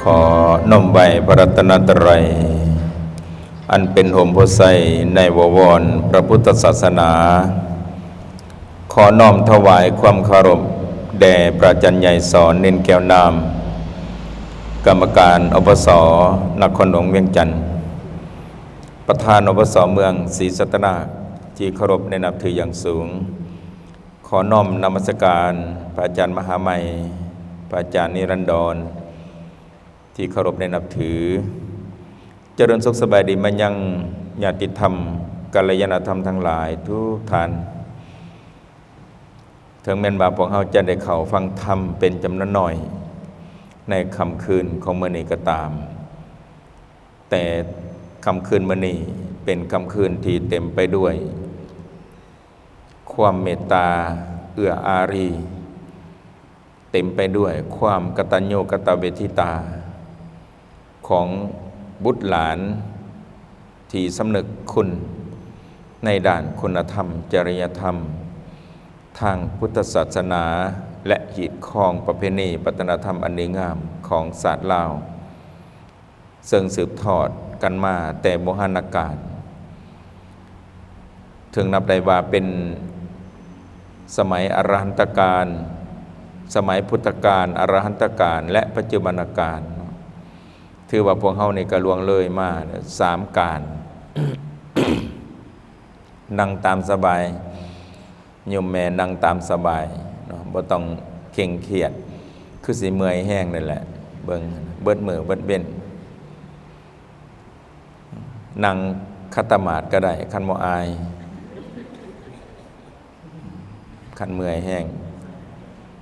ขอน้อมไหว้พระรัตนตรัยอันเป็นห่มโพธิ์ไทรในบวรพระพุทธศาสนาขอน้อมถวายความเคารพแด่พระอาจารย์ใหญ่สอนเน้นแก้วนามกรรมการอปสนครหลวงเวียงจันทร์ประธานอปสเมืองศรีสัตนาที่เคารพในนับถืออย่างสูงขอน้อมนมัสการพระอาจารย์มหาไมยพระอาจารย์นิรันดรที่เคารพในนับถือเจริญสุขสบายดีมายังญาติธรรมกัลยาณธรรมทั้งหลายทุกท่านถึงแม้นว่าพวกเราจะได้เข้าฟังธรรมเป็นจำนวนน้อยในค่ำคืนของมื้อนี้ก็ตามแต่ค่ำคืนมื้อนี้เป็นค่ำคืนที่เต็มไปด้วยความเมตตาเอื้ออารีเต็มไปด้วยความกตัญญูกตเวทิตาของบุตรหลานที่สำนึกคุณในด้านคุณธรรมจริยธรรมทางพุทธศาสนาและหีดคองประเพณีวัฒนธรรมอันดีงามของศาสตร์ลาวซึ่งสืบทอดกันมาแต่โบราณกาลถึงนับได้ว่าเป็นสมัยอรหันตกาลสมัยพุทธกาลอรหันตกาลและปัจจุบันกาลถือว่าพวกเฮานี่ก็ล่วงเลยมา3กาล นั่งตามสบายโยมแม่นั่งตามสบายเนาะบ่ต้องเคร่งเครียดคือสิเมื่อยแห้งนั่นแหละเบิ่งเบิดมือเบิดเว้นนั่งคัตตมาดก็ได้คันบ่อายคันเมื่อยแห้ง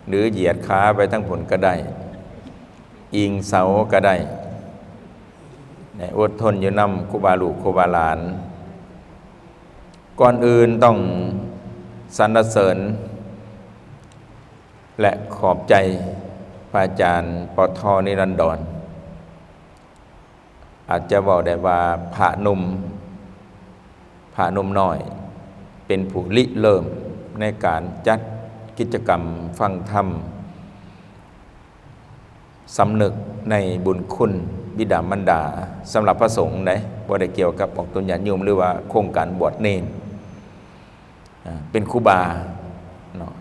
หรือเหยียดขาไปทั้งผลก็ได้อิงเสาก็ได้อดทนอยู่นำครูบาลูกครูบาหลานก่อนอื่นต้องสรรเสริญและขอบใจพระอาจารย์ปท.นิรันดรอาจจะบอกได้ว่าพระหนุ่มน้อยเป็นผู้ริเริ่มในการจัดกิจกรรมฟังธรรมสำนึกในบุญคุณบิดามารดาสำหรับพระสงฆ์ได้บ่ได้เกี่ยวกับออกตุญญาโยมหรือว่าโครงการบวชเนรเป็นครูบาเนาะ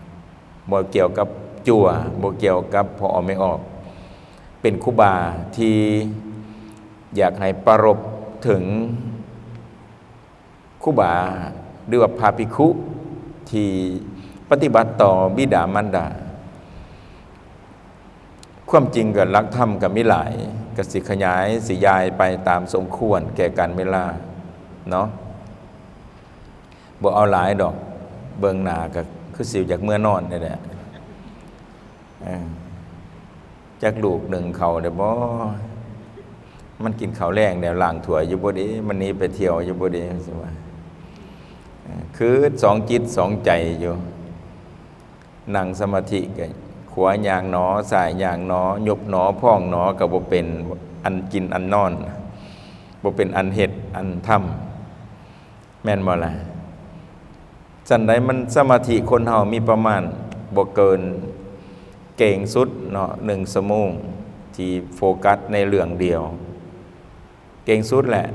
บ่เกี่ยวกับจั่วบ่เกี่ยวกับพอไม่ออกเป็นครูบาที่อยากให้ประรบถึงครูบาหรือว่าพระภิกขุที่ปฏิบัติต่อบิดามารดาความจริงกับหลักธรรมกับมิหลายกับสิขยายสิยายไปตามสมควรแก่การเวลาเนาะบ่เอาหลายดอกเบิ่งหน้าก็คือสิวจากเมื่อนอนนี่แหละจักลูกหนึ่งเขาเดี๋ยวบ่มันกินข้าวแรงเดี๋ยวล้างถ้วยอยู่บ่ดีมันนี้ไปเที่ยวอยู่บ่ดีสิว่าคือสองจิตสองใจอยู่นั่งสมาธิก็ขวาย่างหนอสายย่างหนอยบหนอพ่องหนอก็บ่เป็นอันกินอันนอนบ่เป็นอันเฮ็ดอันทำแม่นบ่ล่ะจังไดมันสมาธิคนเฮามีประมาณบ่เกินเก่งสุดเนาะ1ชั่วโมงที่โฟกัสในเรื่องเดียวเก่งสุดแหละ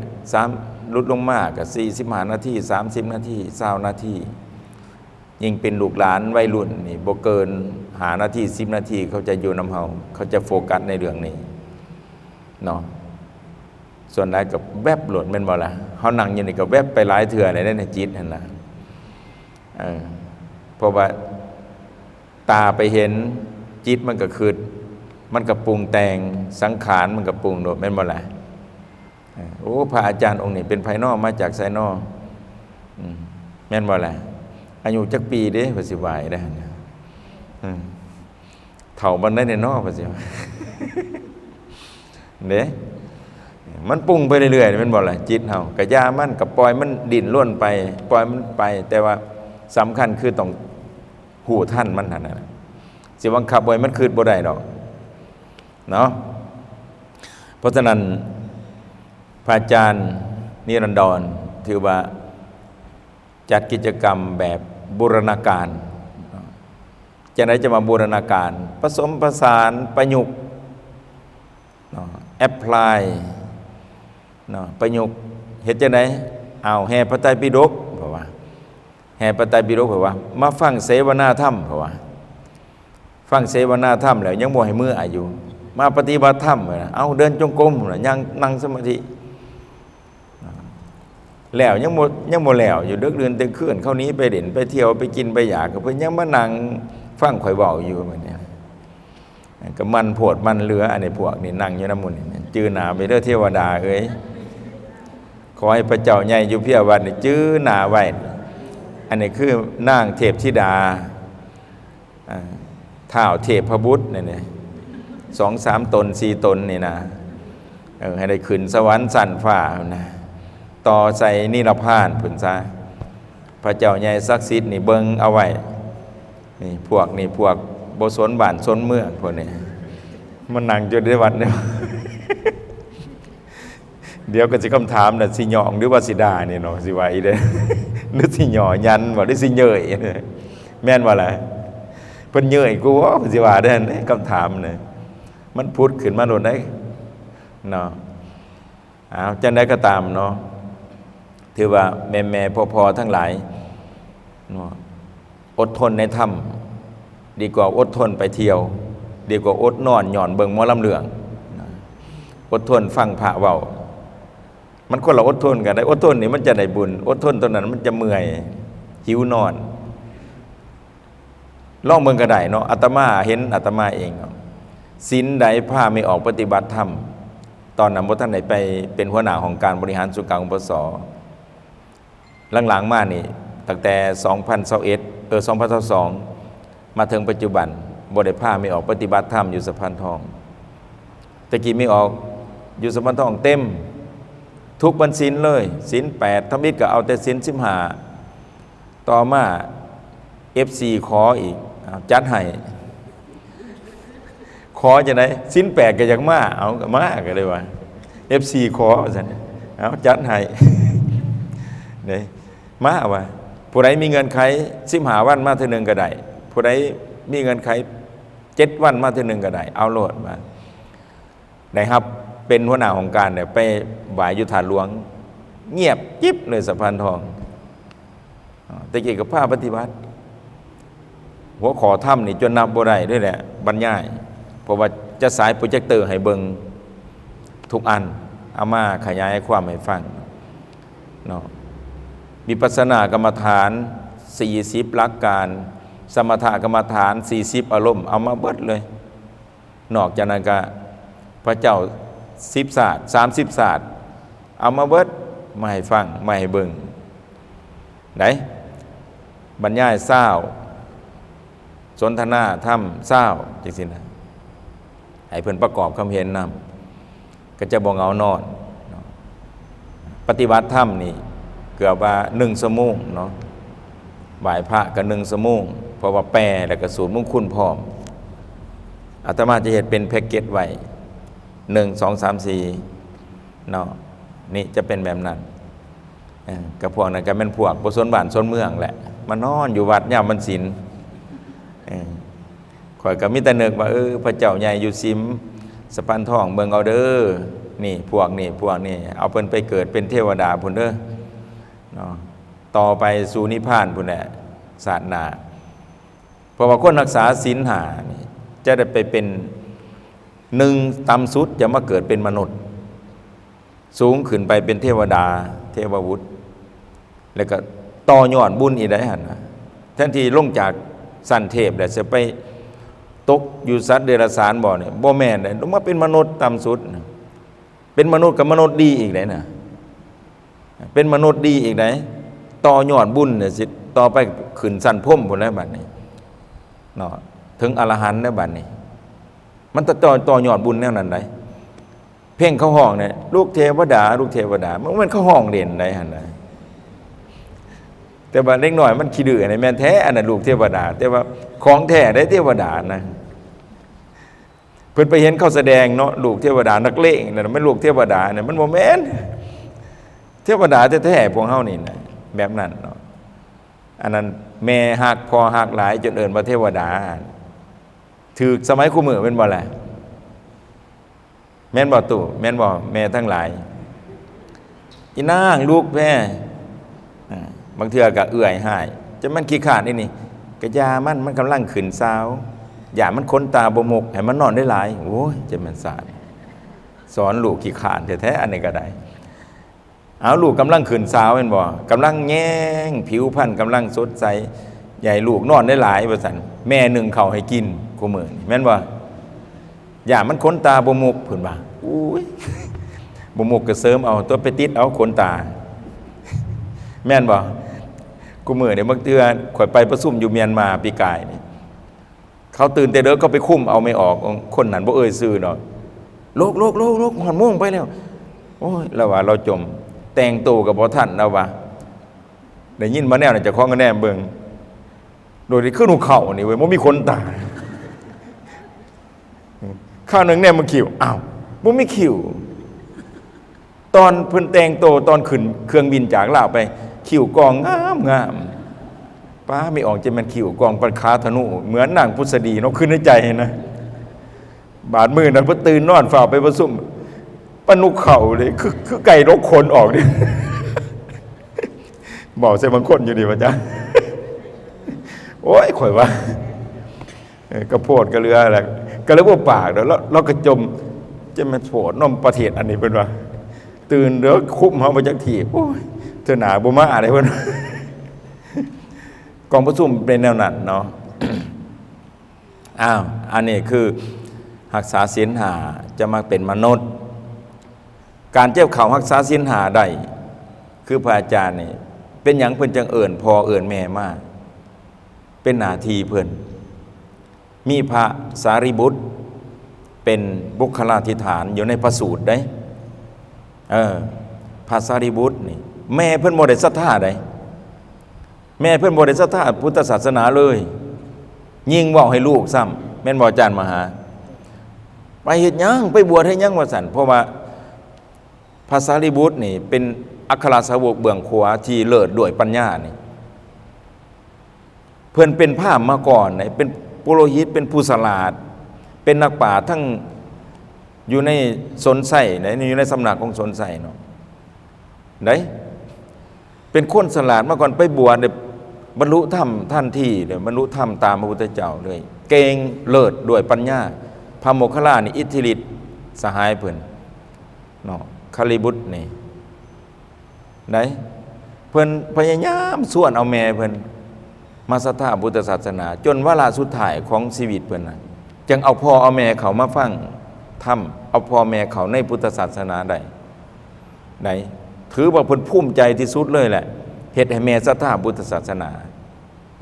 3ลดลงมากก็45นาที30นาที20นาทียิ่งเป็นลูกหลานวัยรุ่นนี่บ่เกิน5นาที10นาทีเขาจะอยู่นำเฮาเขาจะโฟกัสในเรื่องนี้เนาะส่วนใดก็แวบหลดแม่นบ่ล่ะเฮานั่งอยู่นี่ก็แวบไปหลายเทื่อในจิตนั่นน่ะเพราะว่าตาไปเห็นจิตมันก็คิดมันก็ปรุงแต่งสังขารมันก็ปรุงโดดแม่นบ่ล่ะโอ้พระอาจารย์องค์นี้เป็นไผน้อมาจากไสน้อแม่นบ่ล่ะอายุจักปีเด้ว่าสิไหวได้เฒ่าบันได้น้อว่าสิเด้มันปรุงไปเรื่อยๆแม่นบ่ล่ะจิตเฮาก็ย่ามันก็ปล่อยมันดิ้นร่นไปปล่อยมันไปแต่ว่าสำคัญคือต้องหูท่านมันนั่นน่ะสิบังคับไว้มันคืดบ่ได้ดอกเนาะเพราะฉะนั้นพระอาจารย์นิรันดรถือว่าจัดกิจกรรมแบบบูรณาการจะไหนจะมาบูรณาการผสมผสานประยุกต์ apply เนาะประยุกต์เฮ็ดจังได๋เอาแห่พระไตรปิฎกเพราะว่าแห่พระไตรปิฎกเพราะว่ามาฟังเสวนาธรรมเพราะว่าฟังเสวนาธรรมแล้วยังบ่ให้มืออายุมาปฏิบัติธรรมเอาเดินจงกรมยังนั่งสมาธิแล้วยังบ่แล้วอยู่ดึกดื่นตื่นคืนเข้านี้ไปเล่นไปเที่ยวไปกินไปอยากก็เพิ่นยังมานั่งฟังข่อยเว้าอยู่บัดนี้ก็มันโพดมันเหลืออันนี้พวกนี่นั่งอยู่นำหมู่นี่จื้อหน้าไปเด้อเทวดาเอ้ยขอให้พระเจ้าใหญ่อยู่เพียวัดนี่จื้อหน้าไว้อันนี้คือนางเทพธิดาท้าวเทพบุตรนี่2-3 ตน 4 ตนนี่นะให้ได้ขึ้นสวรรค์สั่นฟ้านะต่อใส่นิรพานพุ่นซะพระเจ้าใหญ่ศักดิ์สิทธิ์นี่เบิ่งเอาไว้นี่พวกบ่สนบ้านสนเมืองพวกนี้มันนั่งอยู่ในวัดเนี่ย เดี๋ยวก็สิคำถามน่ะสิหยองหรือว่าสิด่านี่เนาะสิว่าอีเด้ หรือสิหย่อยันบ่หรือสิเย้ยแม่นว่าล่ะเพิ่นเย้ยกูว่าสิว่าเด้อคำถามนี่มันพูดขึ้นมาโดนได้เนาะจังได๋ก็ตามเนาะถือว่าแม่ๆพ่อๆทั้งหลายเนาะอดทนในธรรมดีกว่าอดทนไปเที่ยวดีกว่าอดนอนหย่อนเบิ่งหมอลำเลืองอดทนฟังพระเว้ามันคนละอดทนกันได้อดทนนี่มันจะได้บุญอดทนตอนนั้นมันจะเมื่อยหิวนอนลองเบิ่งก็ได้เนาะอาตมาเห็นอาตมาเองเนาะศีลใดพาไม่ออกปฏิบัติธรรมตอนนั้นบ่ทันได้ไปเป็นหัวหน้าของการบริหารส่วนกลางปสหลังๆมานี่ตั้งแต่2022มาถึงปัจจุบันบ่ได้พาไม่ออกปฏิบัติธรรมอยู่สะพานทองตะกี้ไม่ออกอยู่สะพานทองเต็มทุกวันศีลเลยศีล8ทำอิฐก็เอาแต่ศีล15ต่อมา FC ขออีกจัดให้ขอจังได๋ศีล8ก็อยากมาเอาก็มาก็เลยว่า FC ขอว่าซั่นเอาจัดให้นี่มาว่าผู้ใดมีเงินไข15วันมาเทื่อนึงก็ได้ผู้ใดมีเงินไข7วันมาเทื่อนึงก็ได้เอาโลดมาได้ครับเป็นหัวหน้าของการเนี่ยไปบ่ายอยู่ฐานหลวงเงียบจิ๊บเลยสะพานทองตะกี้กับภาพปฏิบัติหัวขอถ้ำนี่จนนับบ่ได้ด้วยแหละบรรยายเพราะว่าจะสายโปรเจคเตอร์ให้เบิ่งทุกอันเอามาขยายความให้ฟังเนาะวิปัสสนากรรมฐาน40หลักการสมถกรรมฐาน40อารมณ์เอามาเบิดเลยนอกจากนั้นก็พระเจ้า10ศาสตร์30ศาสตร์เอามาเบิดมาให้ฟังมาให้เบิ่งไหนบรรยายเศร้าสนทนาธรรมเศร้าจังซี่นะให้เพิ่นประกอบคำเห็นนำก็จะบ่เหงานอนปฏิบัติธรรมนี่เกือบว่า1ชั่วโมงเนาะบ่ายพระก็1ชั่วโมงเพราะว่าแปลแล้วก็สูตรมงคลพร้อมอาตมาจะเฮ็ดเป็นแพ็กเกจไว้1 2 3 4เนาะนี่จะเป็นแบบนั้นกับพวกนั้นก็เป็นพวกบ่สนบ้านสนเมืองแหละมานอนอยู่วัดยามวันศีลข่อยก็มีแต่นึกว่าพระเจ้าใหญ่อยู่ซิมสะพานทองเบิ่งเอาเด้อนี่พวกนี่เอาเพิ่นไปเกิดเป็นเทวดาพุ่นเด้อเนาะต่อไปสู่นิพพานพุ่นแหละศาสนาเพราะว่าคนรักษาศีล5นี่จะได้ไปเป็น1ต่ำสุดจะมาเกิดเป็นมนุษย์สูงขึ้นไปเป็นเทวดาเทววุฒิแล้วก็ต่อยอดบุญอีกได้หั่นนะแทนที่ลงจากสันเทพแล้วจะไปตกอยู่สัตว์เดรัจฉานบ่เนี่ยบ่แม่นได้ลงมาเป็นมนุษย์ต่ำสุดเป็นมนุษย์กับมนุษย์ดีอีกได้น่ะเป็นมนุษย์ดีอีกได้ต่อยอดบุญเนี่ยสิต่อไปขึ้นสันพรหมพุ่นแล้วบัดนี้เนาะถึงอรหันต์แล้วบัดนี้มันต่อยอดบุญแนวนั้นได้เพ่งเข้าห้องเนี่ยลูกเทวดามันเข้าห้องเด่นได้หั่นน่ะแต่ว่าเล็กน้อยมันขี้ดื้อในแม่นแท้อันนั้นลูกเทวดาแต่ว่าของแท้ได้เทวดานะเพิ่นไปเห็นเขาแสดงเนาะลูกเทวดานักเลงนั่นมันลูกเทวดาเนี่ยมันบ่แม่นเทวดาแท้ๆพวกเฮานี่นะแบบนั้นเนาะอันนั้นแม่ฮักพ่อฮักหลายจนเอิ้นว่าเทวดาถูกสมัยคู่มือเป็นบ่ล่ะ แม่นบ่ตู่แม่นบ่แม่ทั้งหลายอีนางลูกแม่บางเทื่อก็เอื่อยหายจะมันขี้ขาดนี่กะยามันกำลังขึ้นสาวอย่ามันค้นตาบ่มกให้มันนอนได้หลายโอ้ยจะมันสาดสอนลูกขี้ขาดแท้ๆอันนี้ก็ได้เอาลูกกำลังขึ้นสาวแม่นบ่กำลังแย้งผิวพรรณกำลังสดใสใหญ่ลูกนอนได้หลายว่าซั่นแม่นึ่งข้าวให้กินกูมื้อนี่แม่นบ่อย่ามันค้นตาบ่มกเพิ่นว่าอุ้ยบ่มกก็เสริมเอาตัวไปติดเอาขนตาแม่นบ่กูมื้อนี่บางเทื่อข่อยไปประชุมอยู่เมียนมาปีกายนี่เขาตื่นแต่เด้อก็ไปคุมเอาไม่ออกคนนั้นบ่เอ่ยชื่อดอกโลกหอนม่วงไปแล้วโอ้ยแล้วว่าเราจมแต่งตัวกับบ่ทันแล้วว่าได้ยินมาแนวน่ะจะคล้องกันแน่เบิ่งโดยที่ขึ้นหัวเข่านี่เว้ยบ่มีคนตาข้าวนึงแน่มันคิวอ้าวบ่มีคิวตอนเพิ่นแต่งตัวตอนขึ้นเครื่องบินจากลาวไปคิวกองงามป้าไม่ออกจะมันคิวกองปันคาธนูเหมือนนางพุทธดีเนาะขึ้นในใจนะบาดมือนั้นพอตื่นนอนฝ่าไปประสุมปนุกเข่าเลยคือไก่รกขนออกดิบอกใส่บางคนอยู่ดีว่าจ้ะโอ้ยข่อยว่ากระโพดกระเรืออะไรกระเรือว่าปากเดี๋ยวเรากระจมจะมาโผล่นมประเทศอันนี้เป็นว่าตื่นเดี๋ยวคุ้มเขาไปจากทีโอ้ยเธอหนาบุมาอะไรเพื่อนกองประชุมเป็นแนวนั้นเนาะ อ้าวอันนี้คือรักษาศีลห้าจะมาเป็นมนุษย์การเจ็บเข่ารักษาศีลห้าได้คือพระอาจารย์นี่เป็นอย่างเพิ่นจังเอิญพอเอิญแม่มากเป็นหน้าที่เพิ่นมีพระสารีบุตรเป็นบุคลาธิฐานอยู่ในพระสูตรได้พระสารีบุตรนี่แม่เพิ่นบ่ได้ศรัทธาได้แม่เพิ่นบ่ได้ศรัทธาพุทธศาสนาเลยยิ่งเว้าให้ลูกซ้ำแม่นบ่อาจารย์มหาไปเฮ็ดหยังไปบวชให้หยังว่าซั่นเพราะว่าพระสารีบุตรนี่เป็นอัครสาวกเบื้องขวาที่เลิศด้วยปัญญานี่เพิ่นเป็นพราหมณ์มาก่อนเป็นปุโรหิตเป็นผู้ฉลาดเป็นนักปราชญ์ทั้งอยู่ในสนไส้อยู่ในสำนักของสนไส้เนาะไหนเป็นคนฉลาดมาก่อนไปบวชเนี่ยบรรลุธรรมท่านที่เนี่ยบรรลุธรรมตามพระพุทธเจ้าเลยเก่งเลิศด้วยปัญญาพระโมคคัลลานี่อิทธิฤทธิ์สหายเพิ่นเนาะคาลิบุตรนี่ไหนเพิ่นพยายามส่วนเอาแม่เพิ่นมาศรัทธาพุทธศาสนาจนวาระสุดท้ายของชีวิตเพิ่นน่ะจึงเอาพ่อเอาแม่เขามาฟังธรรมเอาพ่อแม่เขาในพุทธศาสนาได้ไหนถือว่าเพิ่นภูมิใจที่สุดเลยแหละเฮ็ดให้แม่ศรัทธาพุทธศาสนา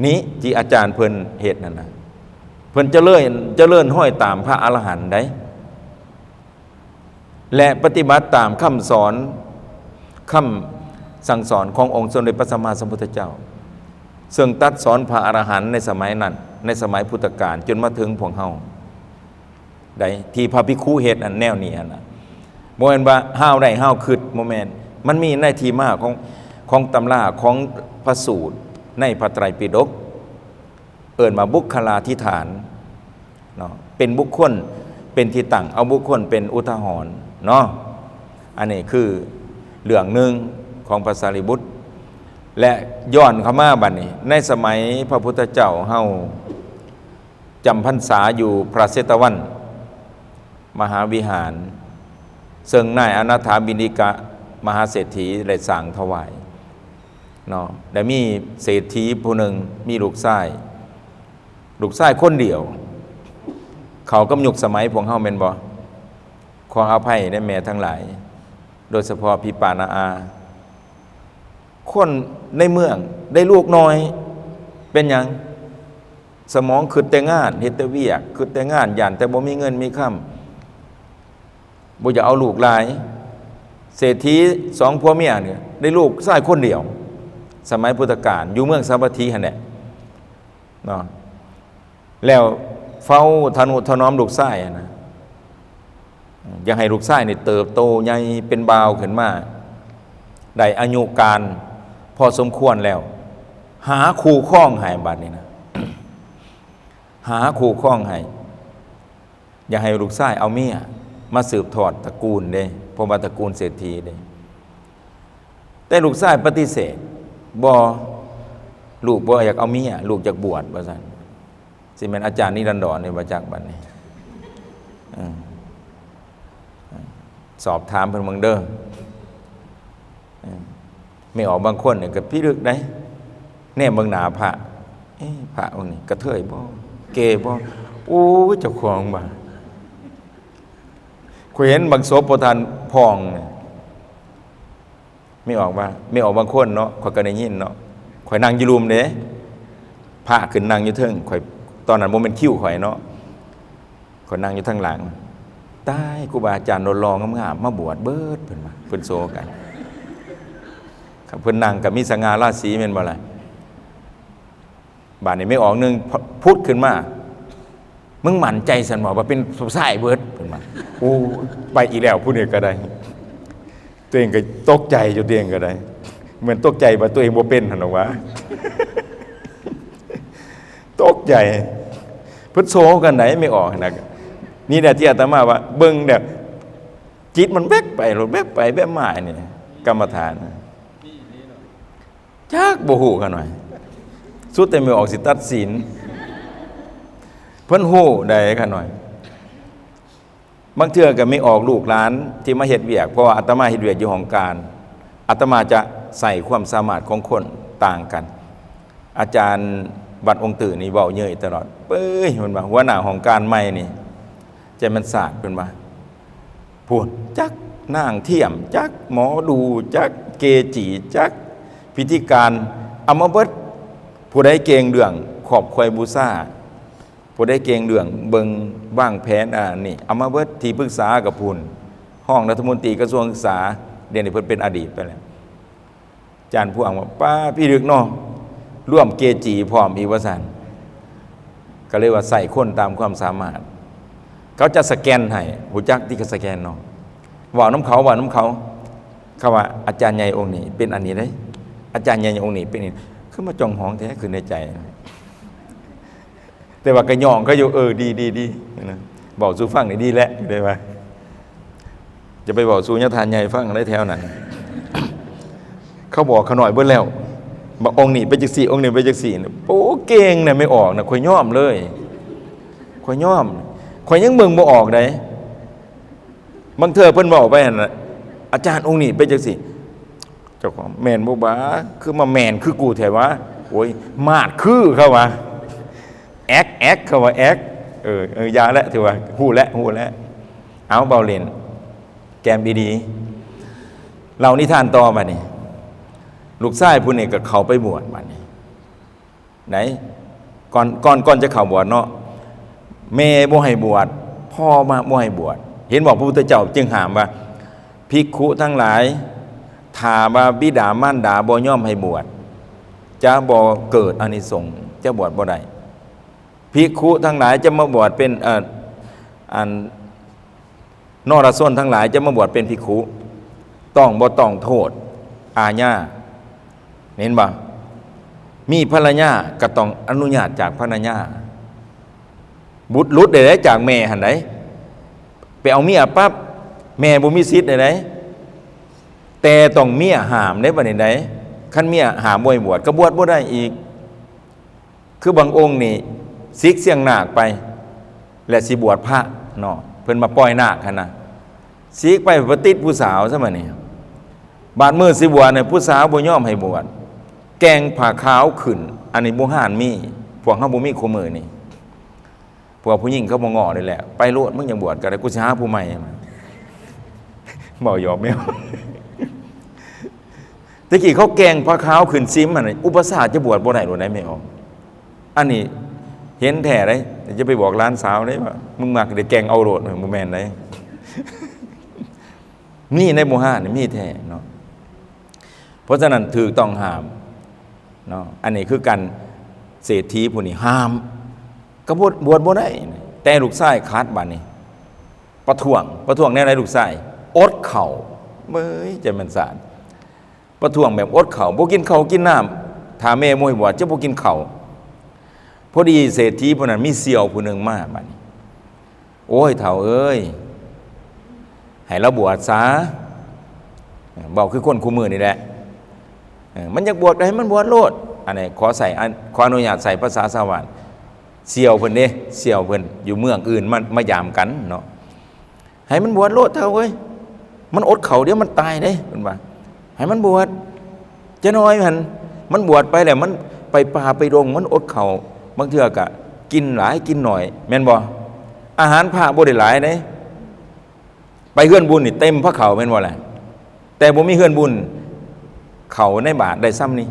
นี้ที่อาจารย์เพิ่นเฮ็ดนั่นน่ะเพิ่นเจริญห้อยตามพระอรหันต์ได้และปฏิบัติตามคำสอนคำสั่งสอนขององค์สมเด็จพระสัมมาสัมพุทธเจ้าซึ่งตัดสอนพระอรหันต์ในสมัยนั้นในสมัยพุทธกาลจนมาถึงพวกเฮาได้ที่พระภิกขุเฮ็ดอันแนวนี้น่ะบ่แม่นว่าห้าวได้ห้าวคิดบ่แม่นมันมีในที่มาของตำราของพระสูตรในพระไตรปิฎกเอิ้นมาบุคลาธิฐานเนาะเป็นบุคคลเป็นที่ตั้งเอาบุคคลเป็นอุทาหรณ์เนาะอันนี้คือเรื่องหนึ่งของพระสารีบุตรและย้อนเข้ามาบัดนี้ในสมัยพระพุทธเจ้าเฮาจำพรรษาอยู่พระเชตวันมหาวิหารซึ่งนายอนาถาบิณฑิกะมหาเศรษฐีได้สร้างถวายเนาะแต่มีเศรษฐีผู้หนึ่งมีลูกชายคนเดียวเขากำยุกสมัยพวกเฮาแม่นบ่ขออภัยได้แม่ทั้งหลายโดยเฉพาะพี่ปานาอาคนในเมืองได้ลูกน้อยเป็นหยังสมองคิดแต่งานเฮ็ดแต่เวียกคิดแต่งานย่านแต่บ่มีเงินมีค่ำบ่จะเอาลูกหลายเศรษฐี2ผัวเมียเนี่ยได้ลูกชายคนเดียวสมัยพุทธกาลอยู่เมืองสาวัตถีหั่นแหละเนาะแล้วเฝ้าทนุถนอมลูกชายนะอยากให้ลูกชายนี่เติบโตใหญ่เป็นบ่าวขึ้นมาได้อายุการพอสมควรแล้วหาคู่ครองให้บัดนี้นะ หาคู่ครองให้อยากให้ลูกชายเอาเมีย มาสืบทอดตระกูลเด้เพราะว่าตระกูลเศรษฐีเด้แต่ลูกชายปฏิเสธบ่ลูกบ่อยากเอาเมียลูกอยากบวชว่าซั่นสิแม่นอาจารย์นิรันดรนี่ว่าจักบัดนี้สอบถามเพิ่นเบิ่งเด้อไม่ออกบางคนเนี่ยก็พิรึกได้แน่เบิ่งหน้าพระพระองค์นี้กระเทยบ่เกบ่โอ้ยเจ้าของบ่ข่อยเห็นบางศพบ่ทันพองไม่ออกว่าไม่ออกบางคนเนาะข่อยก็ได้ยินเนาะข่อยนั่งอยู่รุมเด้พระขึ้นนั่งอยู่เทิงข่อยตอนนั้นบ่แม่นคิ้วข่อยเนาะข่อยนั่งอยู่ทางหลังตายครูบาอาจารย์รอๆงามๆมาบวชเบิดเพิ่นว่าเพิ่นโซกันครับเพิ่นนั่งก็มีสง่าราศีแม่นบ่ล่ะบาดนี้ไม่ออกนึงพูดขึ้นมามึงหมั่นใจสันบอกว่าเป็นสายเบิดเพิ่นว่าโอ้ไปอีกแล้วผู้นี้ก็ได้ตัวเองก็ตกใจอยู่ตัวเองก็ได้เหมือนตกใจว่าตัวเองบ่เป็นหั่นหรอกวะตกใจเพิ่นโซกันไหนไม่ออกนะนี่แหละที่อาตมาว่าเบิ่งแบบจิตมันแวบไปรถแวบไปแวบมานี่กรรมฐานจักบ่ฮู้กันหน่อยสุดแต่ไม่ออกสิตัดสินเพิ่นฮู้ได้กันหน่อยบางเทื่อก็ไม่ออกลูกหลานที่มาเฮ็ดเวียกเพราะว่าอาตมาเฮ็ดเวียกอยู่ของการอาตมาจะใส่ความสามารถของคนต่างกันอาจารย์วัดองค์ตื่นนี่เว้าเยอะตลอดเป้ยมันว่าหัวหน้าของการใหม่นี่ใจมันศาสตร์เพิ่นว่าพูดจักนางเทียมจักหมอดูจักเกจิจักพิธีการเอามาเบิดผู้ใดเก่งเรื่องขอบคอยบูชาผู้ใดเก่งเรื่องเบิ่งวางแผนนี่เอามาเบิดที่ปรึกษากับพุ่นห้องรัฐมนตรีกระทรวงศึกษาเดี๋ยวนี้เพิ่นเป็นอดีตไปแล้วอาจารย์ผู้อ่างว่าป้าพี่ดึกเนาะร่วมเกจิพร้อมอีกว่าซั่นก็เลยว่าใส่คนตามความสามารถเขาจะสแกนให้หูจักที่เขาสแกนเนาะว่าน้ำเขาเขาว่าอาจารย์ใหญ่องค์นี้เป็นอันนี้ได้อาจารย์ใหญ่องค์นี้เป็นนี่คือมาจองห้องแท้คือในใจแต่ว่ากระยองก็อยู่ดีนะบอกสู่ฟังนี่ดีแล้วได้ว่าจะไปบอกสู่ญาติทานใหญ่ฟังได้แถวนั้น เขาบอกเขาหน่อยเบิ่แล้วบอกองค์นี้ไปจักสี่องค์นี้ไปจักสี่โอ้เก่งเนี่ยไม่ออกนะข่อยย่อมเลยข่อยย่อมข่อยยังเบิ่งบ่ออกได้บางเทื่อเพิ่นบอกไปหั่นน่ะอาจารย์องค์นี้ไปจักสี่เจ้าของแม่นบ่บาคือมาแม่นคือกูแท้วะโอ้ยมาดคือเขาว่าแอกเขาว่าแอกยาแล้วถือว่าฮู้แล้วเอาเบาเล่นแกมดีๆเรานิทานต่อมานี่ลูกชายผู้นี้ก็เข้าไปบวชมานี่ไหนก่อนจะเข้าบวชเนาะแม่บ่ให้บวชพ่อมาบ่ให้บวชเห็นบอกพระพุทธเจ้าจึงห้ามว่าภิกขุทั้งหลายถ้าว่าบิดามารดาบ่ยอมให้บวชจะบ่เกิดอานิสงส์จะบวชบ่ได้ภิกขุทั้งหลายจะมาบวชเป็นนรชนทั้งหลายจะมาบวชเป็นภิกขุต้องบ่ต้องโทษอาญาเห็นบ่มีภรรยาก็ต้องอนุญาตจากภรรยาบุตรหลุดได้จากแม่หั่นไดไปเอาเมียปั๊บแม่บ่มีสิทธิ์ได้แต่ต้องเมียห้ามได้บัดนี้ไดคันเมียห้ามบ่ให้บวชก็บวชบ่ได้อีกคือบางองค์นี่ซิกเสียงนาคไปและสิบวชพระเนาะเพิ่นมาปล่อยนาคหั่นน่ะซิกไปบ่ติดผู้สาวซะมื้อนี้บาดมื้อสิบวชเนี่ยผู้สาวบ่ยอมให้บวชแกงผ้าขาวขึ้นอันนี้บ่ห่านมีพวกเฮาบ่มีคู่มือนี่พวกผู้หญิงเขาบ่ง้อนี่แหละไปโลดมึงยังบวชก็ได้กูสิหาผู้ใหม่มาบ่ยอมแมวตะกี้เขาแกงผ้าขาวขึ้นซิมอันนี้อุปสรรคจะบวชบ่ได้โดนได้ไม่ออกอันนี้เห็นแท้ได้จะไปบอกร้านสาวได้ว่ามึงมักได้แกงเอาโลดบ่แม่นได้มีในหมู่ห้านี่มีแท้เนาะเพราะฉะนั้นถือต้องห้ามเนาะอันนี้คือการเศรษฐีผู้นี้ห้ามก็บวชบ่ได้แต่ลูกชายขาดบัดนี้ประท้วงแนวไหนลูกชายอดข้าวเบ้ยจะมันสารประท้วงแบบอดข้าวบ่กินข้าวกินน้ำถ้าแม่บ่ให้บวชจะบ่กินข้าวพอดีเศรษฐีผู้นั้นมีเสี่ยวผู้หนึ่งมาบัดนี้โอ้ยเฒ่าเอ้ย ให้เราบวชซะบอกคือคนคู่มือนี่แหละมันอยากบวชให้มันบวชโลดอันนี้ขออนุญาตใส่ภาษาสวรรค์เสี่ยวเพิ่นเด้เสี่ยวเพิ่นอยู่เมืองอื่นมายามกันเนาะให้มันบวชโลดเท่าเว้ยมันอดเขาเดี๋ยวมันตายเด้เพิ่นว่าให้มันบวชจะน้อยมันบวชไปแล้วมันไปป่าไปดงมันอดเขาบางเทื่อก็กินหลายกินหน่อยแม่นบ่อาหารพระบ่ได้หลายเด้ไปเฮือนบุญนี่เต็มพระเขาแม่นบ่ล่ะแต่บ่มีเฮือนบุญเขาในบาทได้ซ้ำนี่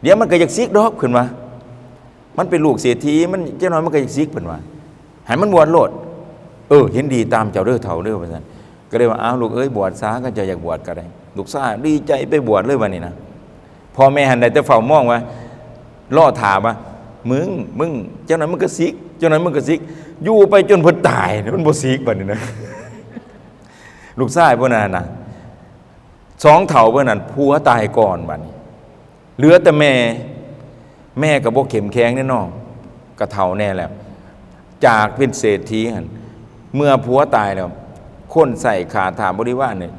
เดี๋ยวมันก็อยากซิกดอกขึ้นมามันเป็นลูกเศรษฐีมันเจ้าน้อยมันก็อยากซิกเพิ่นว่าให้มันบวชโลดเห็นดีตามเจ้าเด้อเฒ่าเด้อว่าซั่นก็เลยว่าอ้าวลูกเอ้ยบวชซะก็จะอยากบวชก็ได้ลูกซ่าดีใจไปบวชเลยวันนี้นะพ่อแม่หันได้แต่เฝ้ามองว่าล่อถามว่ามึงเจ้าน้อยมันก็ซิกเจ้าน้อยมันก็ซิกอยู่ไปจนเพิ่นตายมันบ่ซิกบัดนี้นะลูกซ่าพวกนั้นน่ะสองเฒ่าพวกนั้นผัวตายก่อนบัดนี้เหลือแต่แม่ก็บ่เข้มแข็งแน่นอนก็เฒ่าแน่แล้วจากเป็นเศรษฐีหั่นเมื่อผัวตายแล้วคนใส่ขาถามบริวารเนี่ย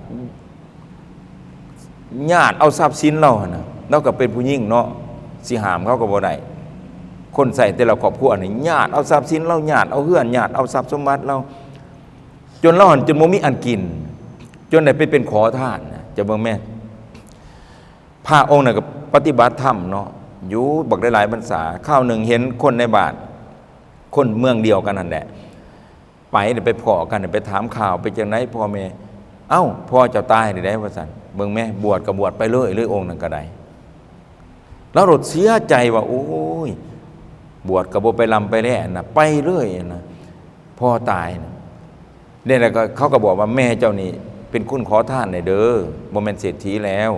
ญาติเอาทรัพย์สินเรานะเราก็เป็นผู้หญิงเนาะสิหามเขาก็บ่ได้คนใส่แต่ละครอบครัวนี่ญาติเอาทรัพย์สินเราญาติเอาเฮือนญาติเอาทรัพย์สมบัติเราจนเราจนบ่มีอันกินจนได้ไปเป็นขอทานนะจะเบิ่งแม่พระองค์น่ะก็ปฏิบัติธรรมเนาะอยู่บักได้หลายพรรษาข้าวหนึ่งเห็นคนในบ้านคนเมืองเดียวกันนั่นแหละไปพอกันไปถามข่าวไปจังไหนพ่อแม่เอ้าพ่อเจ้าตายได้ว่าซั่นเบิ่งแม่บวชก็บวชไปเลยองค์นั้นก็ได้แล้วรถเสียใจว่าโอ้ยบวชก็บ่ไปลำไปแล่นะไปเลยนะพ่อตายนะเนี่ยแล้วก็เขาก็บอกว่าแม่เจ้านี่เป็นคุณขอทานในเด้อบ่แม่นเศรษฐีแล้ว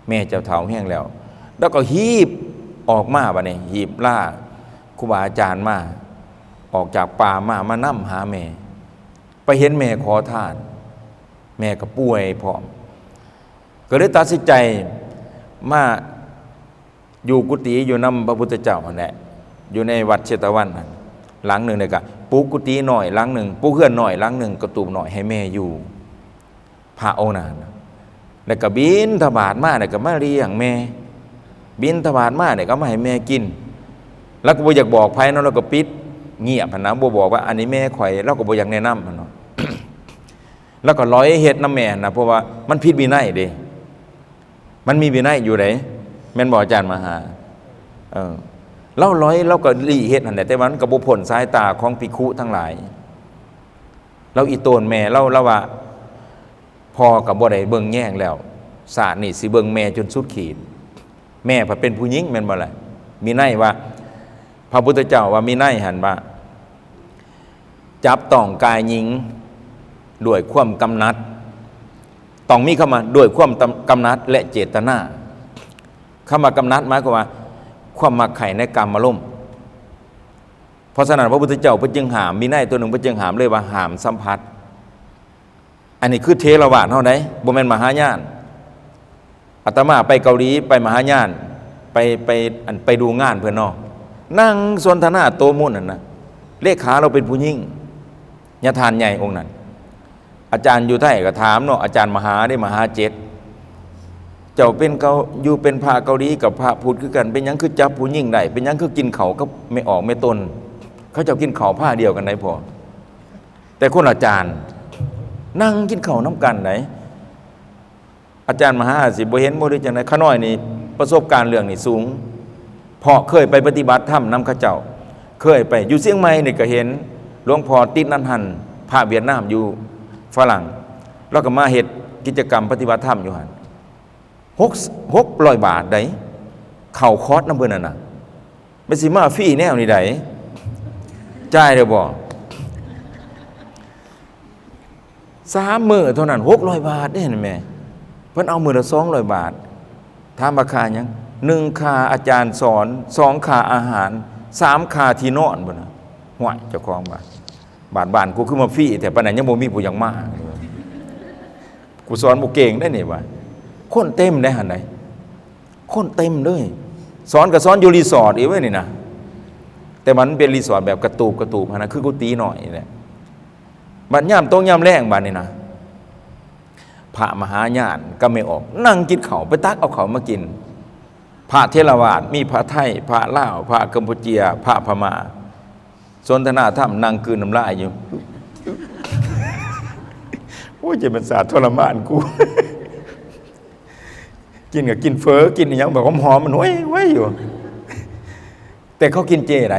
แม่เจ้าเฒ่าแห้งแล้วก็หีบออกมาบัดนี้หีบล่าครูบาอาจารย์มาออกจากป่มานั่มหาแม่ไปเห็นแม่ขอทานแม่ก็ป่วยพร้อมก็เลยตัดสินใจมาอยู่กุฏิอยู่นำพระพุทธเจ้านั่นแหละอยู่ในวัดเชตวันหลังหนึ่งเลยก็ปูกุฏิหน่อยหลังหนึ่งปูเขื่อนหน่อยหลังหนึ่งกระตูมหน่อยให้แม่อยู่พระองค์นั้นแล้วก็บิณฑบาตมาเนี่ยก็มาเลี้ยงแม่บิณฑบาตมาเนี่ยก็มาให้แม่กินแล้วก็บ่อยากบอกไผเนาะแล้วก็ปิดเงียบนะบ่บอกว่าอันนี้แม่ข่อยเราก็บ่อยากแนะนำเนาะ แล้วก็ร้อยเฮ็ดน้ำแม่นะเพราะว่ามันผิดวินัยเด้มันมีวินัยอยู่ไหนแม่นบอกอาจารย์มหาเราร้อยเราก็รีเฮ็ดนั่นแหละแต่ว่ามันก็บ่พ้นสายตาของภิกขุทั้งหลายเราอีโตนแม่เราว่าพ่อก็บ่ได้เบิ่งแย่งแล้วศาสตร์นี่สิเบิ่งแม่จนสุดขีดแม่พอเป็นผู้หญิงแม่นบ่ล่ะมีนัยว่าพระพุทธเจ้าว่ามีนัยหันว่าจับต้องกายหญิงด้วยความกำนัดต้องมีเข้ามาด้วยความกำนัดและเจตนาเข้ามากำนัดหมายความว่าความมักใคร่ในกามารมณ์เพราะฉะนั้นพระพุทธเจ้าเพิ่นจึงห้ามมีนัยตัวหนึ่งเพิ่นจึงห้ามเลยว่าห้ามสัมผัสอันนี้คือเทรวาทเท่าไหนบ่แม่นมหายานอาตมาไปเกาหลีไปมหายานไปดูงานเพื่อนเนาะนั่งสนทนาโตมุ่นนั่นนะเลขาเราเป็นผู้หญิงญาทานใหญ่องค์นั้นอาจารย์อยู่ไทยก็ถามเนาะอาจารย์มหาได้มหาเจ็ดเจ้าเป็นอยู่เป็นพระเกาหลีกับพระพุทธคือกันเป็นยังคือจับผู้หญิงได้เป็นยังคือกินเขาก็ไม่ออกไม่ตนเขาเจ้ากินเขาผ้าเดียวกันได้พอแต่คนอาจารย์นั่งกินเขาน้ำกันไหนอาจารย์มหาสิบ่เห็นบ่ได้จังได๋ข้าน้อยนี่ประสบการณ์เรื่องนี่สูงเพราะเคยไปปฏิบัติธรรมนำข้าเจ้าเคยไปอยู่เชียงใหม่นี่ก็เห็นหลวงพ่อติดนันหันพระเวียดนามอยู่ฝรั่งแล้วก็มาเฮ็ดกิจกรรมปฏิบัติธรรมอยู่หั่น600 บาทได้เข้าคอร์สนำเพิ่นน่ะไปสิมาฟรีแนวนี่ได้จ่ายได้บ่3 มื้อเท่านั้น600 บาทเด้แม่เพิ่นเอามื้อละ200 บาทถามราคาหยัง1ค่าอาจารย์สอน2ค่าอาหาร3ค่าที่นอนบ่น่ะห่วยเจ้าของบ้านกูคือมาฟรีแต่ปานนั้นยังบ่มีผู้หยังมากูสอนบ่เก่งได้นี่ว่าคนเต็มได้หั่นไหนคนเต็มเลยสอนก็สอนอยู่รีสอร์ทอีกเว้ยนี่นะแต่มันเป็นรีสอร์ทแบบกระตูบหั่นน่ะคือกุฏิหน่อยแหละ บัดย่ำตรงย่ำแรงบัดนี่นะพระมหาญาณก็ไม่ออกนั่งกินเขาไปตักเอาเขามากินพระเทรวาสมีพระไทยพระลาวพระกัมพูเชียพระพม่าสนทนาธรรมนั่งคืนน้ำลายอยู่โอ้ยจะเป็นศาสตร์ทรมานกู กินกับกินเฟอกินอย่างแบบหอมๆมันไว้อยู่แต่เขากินเจไหน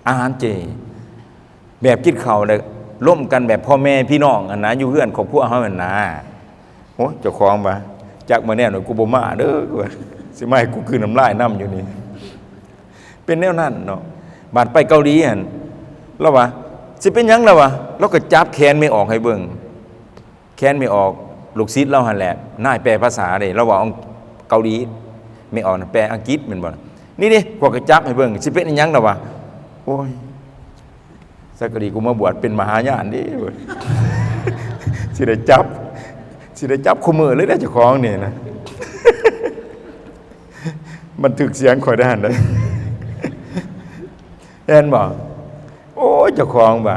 อาหารเจแบบกินข้าวเลยร่วมกันแบบพ่อแม่พี่น้องอันนะอยู่เพื่อนของพวกเขาอันนะโอ้เจ้าของมาจากมาแน่หน่อยกูบ่มาเด้อกูสิไม่กูคืนน้ำลายน้ำอยู่นี่เป็นแนวนั้นเนาะบาดไปเกาหลีหันแล้ววะสิเป็นยังแล้ววะเราก็จับแขนไม่ออกให้เบิ่งแขนไม่ออกลูกศิษย์เราหันแหละน่ายแปลภาษาเลยเราว่าเกาหลีไม่ออกแปลอังกฤษเหมือนบ่นี่ดิพวกก็จับให้เบิ่งสิเป็นยังแล้ววะโอ้ยสักกะดีกูมาบวชเป็นมหาญาณดิสิได้จับขมือเลยได้เจ้าของนี่นะมันถึกเสียงข่อยได้หันเลยแอนบอกโอ้ยเจ้าของบ่า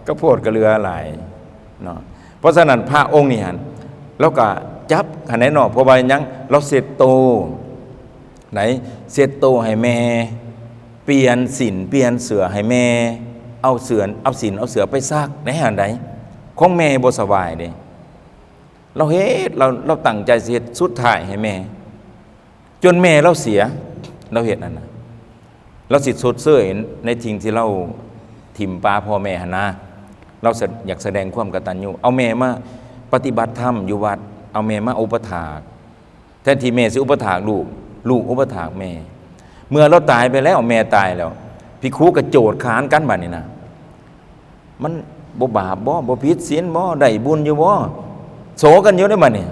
ก็โพดกระเรือหลายเนาะเพราะฉะนั้นพระองค์นี่หันแล้วก็จับหันไหนเนาะเพราะว่ายังเราเสร็จโตไหนเสร็จโตให้แม่เปลี่ยนสินเปลี่ยนเสือให้แม่เอาเสือไปซักในหันใดของแม่บ่สบายเด้เราเฮ็ดเราตั้งใจเฮ็ดสุดท้ายให้แม่จนแม่เราเสียเราเฮ็ดนั่นน่ะเราสิสดเสยในทิ้งที่เราถิ่มปลาพ่อแม่หั่นนะเราอยากแสดงความกตัญญูเอาแม่มาปฏิบัติธรรมอยู่วัดเอาแม่มาอุปถากแทนที่แม่สิอุปถากลูกอุปถากแม่เมื่อเราตายไปแล้วแม่ตายแล้วภิกขุก็โจทย์ค้านกันบัดนี้นะมันบ่บาปบ่ผิดศีลบ่ได้บุญอยู่บ่โศกันอยู่ได้บัดนี้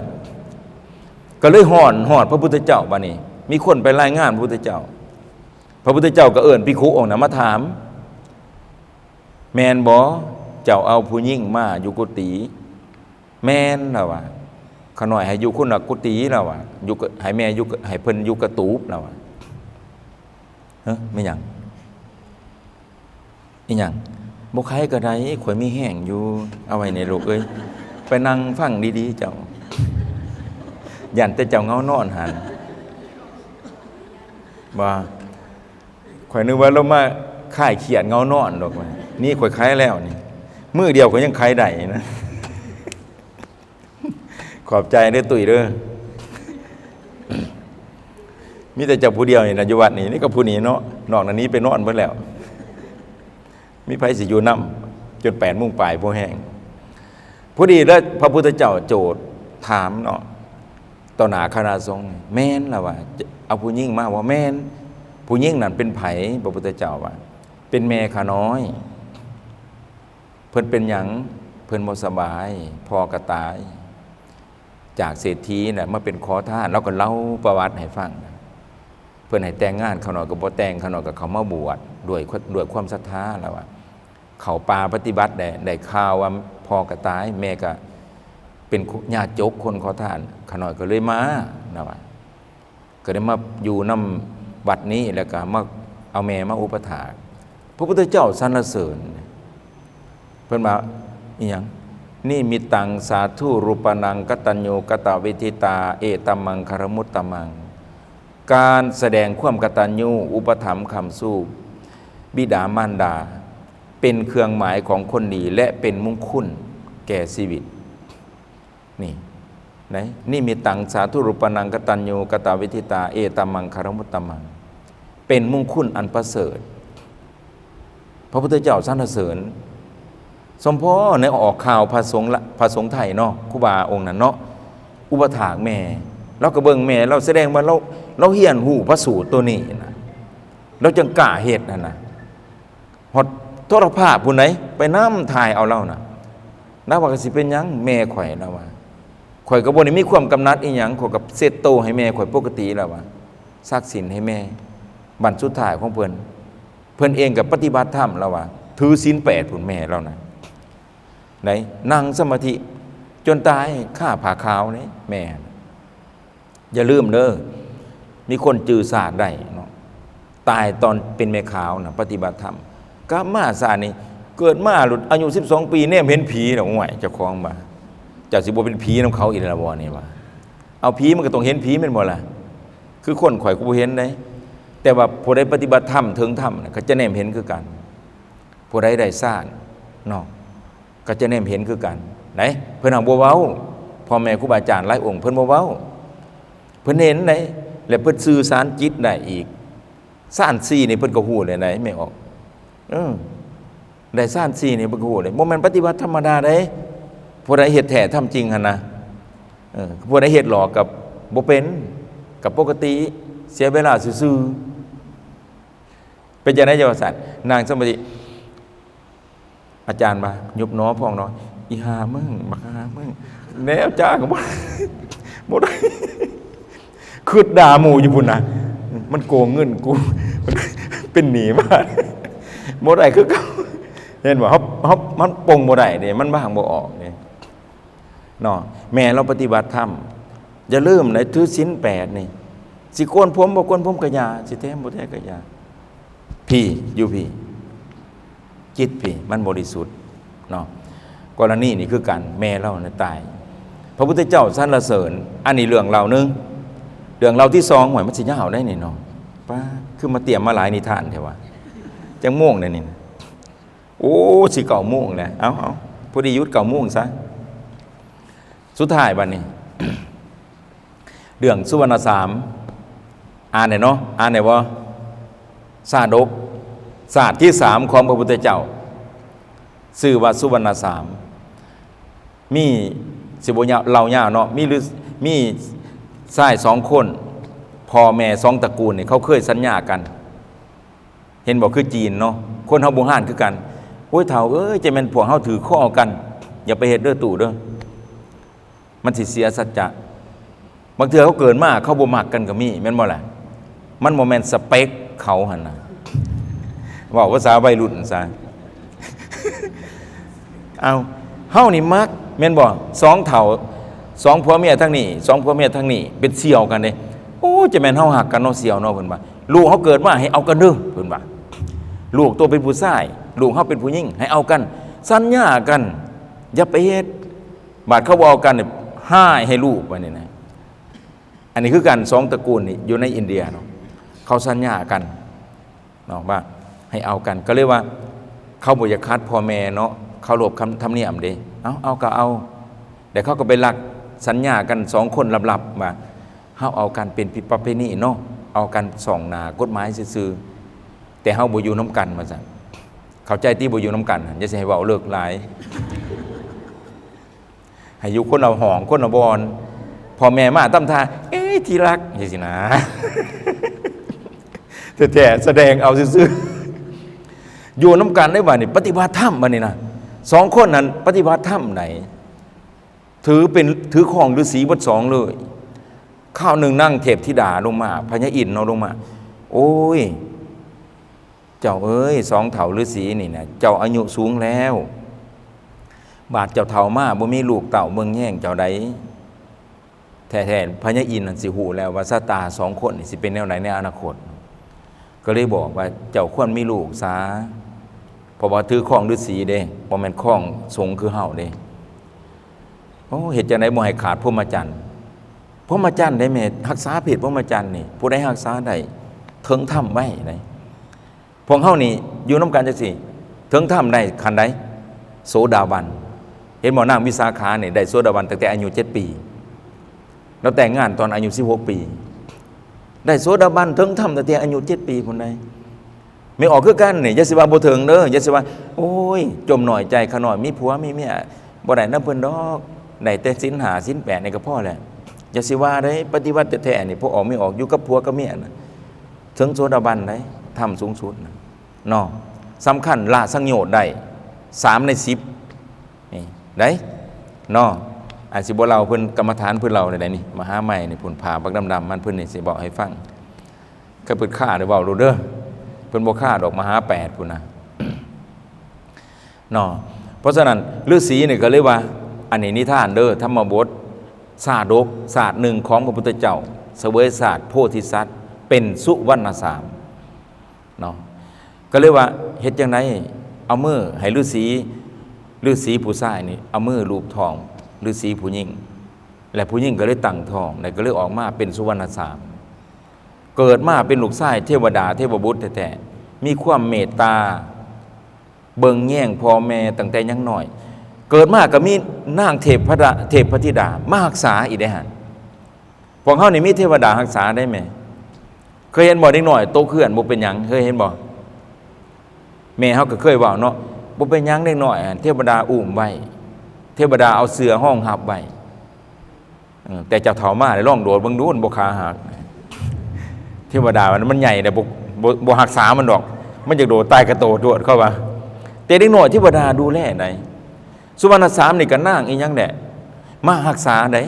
ก็เลยฮ้อนพระพุทธเจ้าบัดนี้มีคนไปรายงานพระพุทธเจ้าก็เอิ้นภิกขุองค์นั้นมาถามแม่นบ่เจ้าเอาผู้หญิงมาอยู่กุฏิแม่นล่ะว่าขน้อยให้อยู่คนละกุฏิล่ะว่าอยู่ให้แม่อยู่ให้เพิ่นอยู่กระตูบล่ะว่าไม่หยังอีหยังบ่ใครก็ได้ข่อยมีแห้งอยู่เอาไว้ในลูกเอ้ยไปนั่งฟังดีๆเจ้ายันแต่เจ้าเงานอนหันว่าข่อยนึกว่าเรามาค่ายเขียดเงานอนดอกว่านี่ข่อยคล้ายแล้วนี่มือเดียวก็ยังคล้ายได้นะขอบใจเด้อตุ้ยเด้อมีแต่เจ้าผู้เดียวนี่นะอยู่วัดนี่ก็ผู้นี้เนาะนอกนั้นนี้ไปนอนเบิดแล้วมีไผสิอยู่นำจน8 โมงปลายบ่แห้งพอดีแล้วพระพุทธเจ้าโจทย์ถามเนาะต่อหน้าคณะสงฆ์แม่นล่ะว่าเอาผู้หญิงมาว่าแม่นผู้หญิงนั่นเป็นไผพระพุทธเจ้าว่าเป็นแม่ข้าน้อยเพิ่นเป็นหยังเพิ่นบ่สบายพ่อก็ตายจากเศรษฐีน่ะมาเป็นขอทานแล้วก็เล่าประวัติให้ฟังเพิ่นให้แต่งงานเขาหน่อยก็บ่แต่งเขาหน่อยก็เขามาบวชด้วยความศรัทธาแล้วว่าเขาป่าปฏิบัติได้ข่าวว่าพ่อก็ตายแม่ก็เป็นญาติโจกคนขอทานเขาหน่อยก็เลยมานะว่าก็ได้มาอยู่นำวัดนี้แล้วก็มาเอาแม่มาอุปถากพระพุทธเจ้าสรรเสริญเพิ่นว่าอีหยังนี่มิตังสาธุรูปนังกตัญญูกตเวทิตาเอตัมมังคารมุตตมังการแสดงความกตัญญูอุปถัมภ์คำสู้บิดามารดาเป็นเครื่องหมายของคนดีและเป็นมงคลแก่ชีวิตนี่ไหนนี่มีตังสาธุรูปนังกตัญญูกตเวทิตาเอตัมมังคารมุตตมังเป็นมงคลอันประเสริฐพระพุทธเจ้าสรรเสริญสมพ่อเนี่ยออกข่าวพระสงฆ์ไทยเนาะครูบาองค์นั้นเนาะอุปถากแม่เราก็เบิ่งแม่เราแสดงว่าเราเฮียนหูพระสูตรตัวนี้นะเราจังกล้าเฮ็ดนั่นน่ะฮอดโทรภาพผู้ไหนไปนำถ่ายเอาเราน่ะแล้วว่าก็สิเป็นหยังแม่ข่อยแล้วว่าข่อยก็บ่ได้มีความกำนัดอีหยังข่อยก็เสร็จโตให้แม่ข่อยปกติแล้วว่าซักศีลให้แม่บั้นสุดท้ายของเพิ่นเองก็ปฏิบัติธรรมแล้วว่าถือศีล8พุ่นแม่เราน่ะไหนนั่งสมาธิจนตายฆ่าผ่าขาวนี่แม่อย่าลืมเด้อมีคนจือศาสตร์ได้เนาะตายตอนเป็นแม่ขาวนะปฏิบัติธรรมกลับมาศาสตร์นี้ เกิดมาหลุดอายุ12 ปีเนี่ยเห็นผีแล้วห่วยเจ้าของบ่าเจ้าสิบ่เป็นผีนำเขาอีกแล้วบ่นี่ว่าเอาผีมันก็ต้องเห็นผีแม่นบ่ล่ะคือคนข่อยก็บ่เห็นได้แต่ว่าผู้ใดปฏิบัติธรรมถึงธรรมก็จะแนมเห็นคือกันผู้ใดได้สร้างเนาะก็จะแนมเห็นคือกันไหนเพิ่นเอาบ่เว้าพ่อแม่ครูบาอาจารย์หลายองค์เพิ่นบ่เว้าเพิ่นเห็นได้แล้วเพิ่นสื่อสารจิตได้อีกซ่านซี่นี่เพิ่นก็ฮู้เลยไหนไม่ออกได้ซ่านซี่นี่เพิ่นก็ฮู้เลยบ่แม่นปฏิบัติธรรมดาเด้ผู้ใดเฮ็ดแท้ทำจริงหั่นนะผู้ใดเฮ็ดหลอกกับบ่เป็นกับปกติเสียเวลาซื่อๆเป็นจังได๋เจ้าสัตว์นางสมาธิอาจารย์มายุบหนอพองหนออีหามึงบักหามึงแนวจ้าก็บ่ได้คือด่าหมู่อยู่พุ่นน่ะมันโกงเงินกูเป็นหนี้มาบ่ได้คือเขาเห็นบ่เฮามันปงบ่ได้นี่มันบ่หังบ่ออกนี่เนาะแม่เราปฏิบัติธรรมอย่าลืมนะถือศีล8นี่สิโกนผมบ่โกนผมก็อย่าสิแท้บ่แท้ก็อย่าพี่อยู่พี่จิตพี่มันบริสุทธิ์เนาะกรณีนี่คือกันแม่เราเนี่ยตายพระพุทธเจ้าสรรเสริญอันนี้เรื่องเรานึงเรื่องเราที่2หวยมันสิยาวได้นี่เนาะป้าคือมาเตรียมมาหลายนิทานแท้ว่าจังม่วงเนี่ยนี่โอ้สิ9 โมงแล้วเอาพอดียุด9 โมงซะสุดท้ายบัดนี้ เรื่องสุวรรณสามอ่านได้เนาะอ่านได้บ่ศาสดกศาสตร์ที่3ของพระพุทธเจ้าชื่อว่าสุวรรณสามมีสิบ่ยาวเล่ายาวเนาะมีชาย2 คนพ่อแม่2 ตระกูลนี่เขาเคยสัญญากันเห็นบอกคือจีนเนาะคนเฮาบ่ฮ้านคือกันโอ้ยเฒ่าเอ้ยจะแม่นพวกเฮาถือข้อกันอย่าไปเฮ็ดเด้อตู่เด้อมันสิเสียสัจจะบางเทื่อเขาเกิดมาเขาบ่มักกันก็มีแม่นบ่ล่ะมันบ่แม่นสเปคเขาหั่นน่ะเว้าภาษาวัยรุ่นซะเอาเฮานี่มักแม่นบ่2 เฒ่า2 ผัวเมียทั้งนี้2 ผัวเมียทั้งนี้เป็นเสี่ยวกันเด้โอ้จะแม่นเฮาหักกันเนาะเสี่ยวเนาะเพิ่นว่าลูกเฮาเกิดมาให้เอากันเด้อเพิ่นว่าลูกตัวเป็นผู้ชายลูกเฮาเป็นผู้หญิงให้เอากันสัญญากันอย่าไปเฮ็ดบาดเขาบ่เอากันนี่ให้ลูกว่านี่นะอันนี้คือกัน2 ตระกูลนี่อยู่ในอินเดียเนาะเขาสัญญากันเนาะว่าให้เอากันก็เรียกว่าเขาบ่อยากคัดพ่อแม่เนาะเขารบคำธรรมเนียมเด้เอาก็เอาแต่เขาก็ไปรักสัญญากัน2 คนลับๆว่าเฮาเอากันเป็นประเพณีเนาะเอากันส่องหน้ากฎหมายซื่อๆแต่เฮาบ่อยู่นำกันว่าซั่นเข้าใจที่บ่อยู่นำกันอย่าสิให้เว้าเลิกหลายให้อยู่คนละห้องคนละบอนพ่อแม่มาตำท่าที่รักจังซี่นะแต่แสดงเอาซื่อๆอยู่นำกันได้ว่านี่ปฏิบัติธรรมบัดนี้นะ2 คนนั้นปฏิบัติธรรมไหนถือของฤาษีบท2เลยข้าวหนึ่งนั่งเทพธิดาลงมาพญาอินทร์ลงมาโอ้ยเจ้าเอ้ย2 เฒ่าฤาษีนี่นะเจ้าอายุสูงแล้วบาดเจ้าเฒ่ามาบ่มีลูกเต่าเมืองแย่งเจ้าใดแท้ๆพญาอินทร์นั่นสิฮู้แล้วว่าชะตา2 คนนี่สิเป็นแนวไหนในอนาคตก็เลยบอกว่าเจ้าควรมีลูกซะเพราะว่าถือของฤาษีเด้บ่แม่นของสงฆ์คือเฮาเด้โอ้เฮ็ดจังได๋บ่ให้ขาดพรหมจรรย์พรหมจรรย์ได้แม่รักษาเพศพรหมจรรย์นี่ผู้ใดรักษาได้ถึงธรรมไว้ได้พวกเฮานี่อยู่นำกันจังซี่ถึงธรรมได้คันใดโสดาบันเห็นบ่นางวิสาขานี่ได้โสดาบันตั้งแต่อายุ7 ปีแล้วแต่งงานตอนอายุ16 ปีได้โสดาบันถึงธรรมตั้งแต่อายุ7 ปีพุ่นใดไม่ออกคือกันนี่อย่าสิว่าบ่ถึงเด้ออย่าสิว่าโอ้ยจมหน่อยใจขะน้อยมีผัวมีเมียบ่ได้นำเพิ่นดอกได้แต่ศีล5ศีล8นี่ก็พอแล้วอย่าสิว่าได้ปฏิบัติแท้ๆนี่พวกออกไม่ออกอยู่กับผัวกับเมียน่ะถึงโสดาบันได้ธรรมสูงสุดน่ะเนาะสำคัญละสังโยชน์ได้3 ใน 10นี่ได้เนาะอาจสิบ่เล่าเพิ่นกรรมฐานเพิ่นเล่าได้นี่มหาใหม่นี่พุ่นผ่าบักดำๆมันเพิ่นนี่สิบอกให้ฟังก็เพิ่นฆ่าได้เว้ารู้เด้อเพิ่นบ่ฆ่าดอกมหา8พุ่นน่ะเนาะเพราะฉะนั้นฤาษีนี่ก็เลยว่าอันนี้นิทานเด้อธรรมบทศาสตร์หนึ่งของพระพุทธเจ้าเสวยศาสตร์โพธิสัตว์เป็นสุวรรณสามเนาะก็เลยว่าเฮ็ดจังได เอามือให้ฤาษีผู้ชายนี่เอามือลูบท้องฤาษีผู้หญิงและผู้หญิงก็เลยตั้งท้องและก็เลยออกมาเป็นสุวรรณสามเกิดมาเป็นลูกชายเทวดาเทพบุตรแท้ๆมีความเมตตาเบิ่งแย่งพ่อแม่ตั้งแต่ยังน้อยเกิดมาก็มีนางเทพธิดามารักษาอีกได้หั่นพวกเฮานี่มีเทวดารักษาได้ไหมเคยเห็นบ่เด็กน้อยโตขึ้นบ่เป็นหยังเคยเห็นบ่แม่เฮาก็เคยเว้าเนาะบ่เป็นหยังเด็กน้อยเทวดาอุ้มไว้เทวดาเอาเสื้อห้องหับไว้แต่เจ้าเฒ่ามาได้ลองโดดเบิ่งดูมันบ่ขาหักเทวดามันใหญ่แต่บ่รักษามันดอกมันอยากโดดตายกระโตดเข้าว่าแต่เด็กน้อยเทวดาดูแลได้สุวรรณสามนี่ก็นางอีหยังแหละมารักษาได้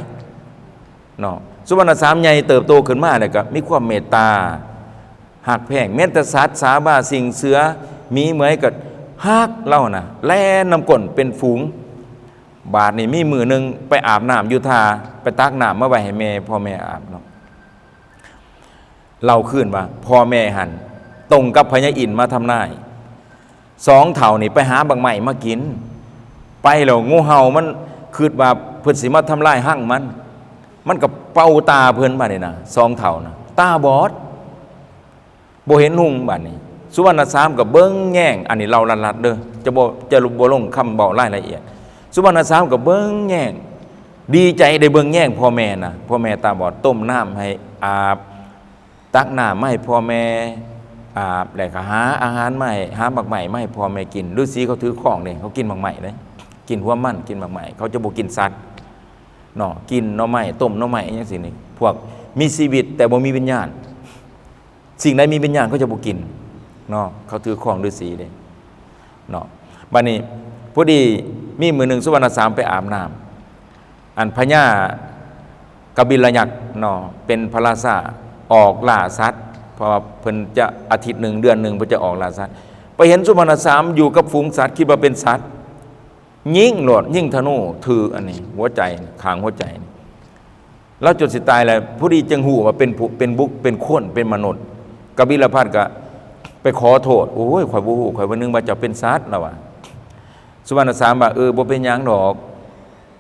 เนาะสุวรรณสามใหญ่เติบโตขึ้นมาเนี่ยก็มีความเมตตาหักแพงแม้แต่สัตว์สาบาสิ่งเสือมีเหมือยกับฮักเล่านะแล่นำก้นเป็นฝูงบาดนี่มีมือนึงไปอาบน้ำยุทาไปตักน้ำมาไว้ให้แม่พ่อแม่อาบเนาะเราขึ้นว่าพ่อแม่หันตรงกับพญาอินทร์มาทำนายสองเถ่านี่ไปหาบางใหม่มากินไปแล้วงูเห่ามันคืดว่าเพิ่นสิมาทำลายหั่งมันกับเป่าตาเพิ่นมาเนี่ยนะสองเถ่านะตาบอดบ่เห็นหุ่งบัดนี้สุวรรณสามกับเบิ้งแง่งอันนี้เราลัดเด้อจะบ่ลงคำเบารายละเอียดสุวรรณสามกับเบิ้งแง่งดีใจได้เบิ้งแง่งพ่อแม่นะพ่อแม่ตาบอดต้มน้ำให้อาบตักน้ำมาให้พ่อแม่อาบแล้วก็หาอาหารมาให้หาบักใหม่มาให้พ่อแม่กินฤาษีเขาถือของนี่เขากินบักใหม่เลยกินหัวมันกินบักใหม่เขาจะบ่กินสัตว์เนาะกินหน่อไม้ต้มหน่อไม้อย่างสินี่พวกมีชีวิตแต่บ่มีวิญญาณสิ่งใดมีวิญญาณเขาจะบ่กินเนาะเขาถือของฤาษีเด้เนาะบัดนี้พอดีมีมือหนึ่งสุวรรณสามไปอาบน้ำอันพญากบิลยักษ์เนาะเป็นพระราชาออกล่าสัตว์เพราะเพิ่นจะอาทิตย์หนึ่งเดือนหนึ่งเพิ่นจะออกล่าสัตว์ไปเห็นสุวรรณสามอยู่กับฝูงสัตว์คิดว่าเป็นสัตว์ยิงโหลดยิงธนูถืออันนี้หัวใจขางหัวใจแล้วจนสิตายแล้วผู้ดีจึงหูว่าเป็นบุกเป็นคนเป็นมนุษย์กบิลพัทก็ไปขอโทษโอ้ยข่อยบ่ฮู้ข่อยว่านึงว่าจะเป็นสัตว์แล้วว่าสุวรรณสามว่าบ่เป็นหยังดอก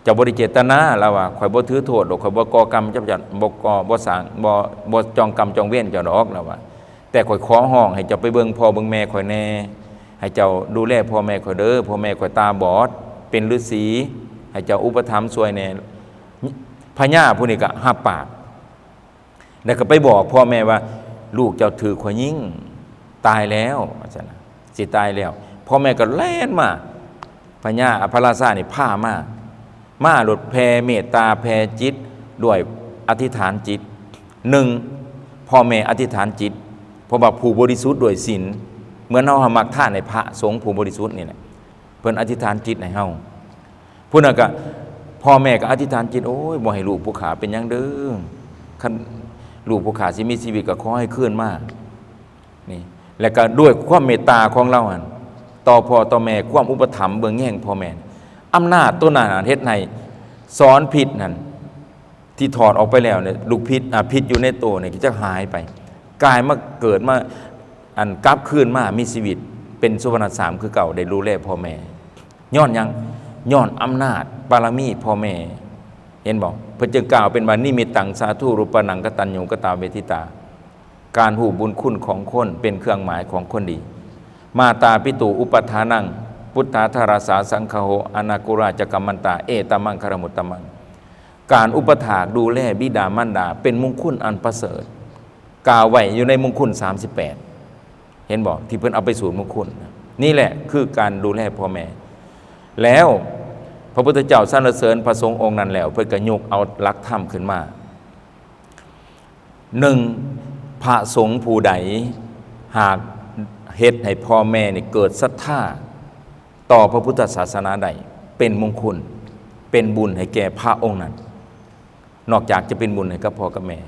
เจ้าบ่ได้เจตนาแล้วว่าข่อยบ่ถือโทษดอกข่อยบ่ก่อกรรมจัดบ่ก่อบ่สร้างบ่จองกรรมจองเวรเจ้าดอกแล้วว่าแต่ข่อยขอห้องให้เจ้าไปเบิ่งพ่อเบิ่งแม่ข่อยแน่ให้เจ้าดูแลพ่อแม่ข่อยเด้อพ่อแม่ข่อยตาบอดเป็นฤาษีให้เจ้าอุปถัมภ์ช่วยแน่พญาผู้นี้ก็รับปากแล้วก็ไปบอกพ่อแม่ว่าลูกเจ้าถือข่อยยิงตายแล้วอาจารย์สิตายแล้วพ่อแม่ก็แล่นมาพญาพระราชานี่พามาหลุดแผ่เมตตาแผ่จิตด้วยอธิษฐานจิตหนึ่งพ่อแม่อธิษฐานจิตเพราะว่าผู้บริสุทธิ์ด้วยศีลเหมือนเฮามักท่านในพระสงฆ์ผู้บริสุทธิ์นี่แหละเพิ่นอธิษฐานจิตให้เฮาผู้นั้นก็พ่อแม่ก็อธิษฐานจิตโอ้ยบ่ให้ลูกผู้ขาเป็นหยังเด้อคันลูกผู้ขาสิมีชีวิตก็ขอให้คืนมานี่แล้วก็ด้วยความเมตตาของเราหั่นต่อพ่อต่อแม่ความอุปถัมภ์เบื้องแย่งพ่อแม่อำนาจตัวนั้นเฮ็ดให้สอนผิดนั่นที่ถอดออกไปแล้วเนี่ยลูกพิษพิษอยู่ในตัวเนี่ยจะหายไปกลายมาเกิดมาอันกลับคืนมามีชีวิตเป็นสุวรรณสามคือเก่าได้รู้แลพ่อแม่ย้อนยังย้อนอำนาจบารมีพ่อแม่เห็นบอกเพิ่นจึงกล่าวเป็นว่านิมิตตังสาธุรูปนังกตัญญูกตเวทิตาการหูบุญคุณของคนเป็นเครื่องหมายของคนดีมาตาปิตุอุปทานังพุทธาธาราสาสังคโหอนากุราจกัมมันตาเอตมังคารมุตตมังการอุปถากดูแลบิดามารดาเป็นมงคลอันประเสริฐกล่าวไว้อยู่ในมงคล38เห็นบอกที่เพิ่นเอาไปสู่มงคลนี่แหละคือการดูแลพ่อแม่แล้วพระพุทธเจ้าสรรเสริญพระสงฆ์องค์นั้นแล้วเพิ่นก็ยกเอาหลักธรรมขึ้นมาหนึ่งพระสงฆ์ผู้ใดหากเฮ็ดให้พ่อแม่นี่เกิดศรัทธาต่อพระพุทธศาสนาใดเป็นมงคลเป็นบุญให้แก่พระองค์นั้นนอกจากจะเป็นบุญให้กับพ่อกับแม่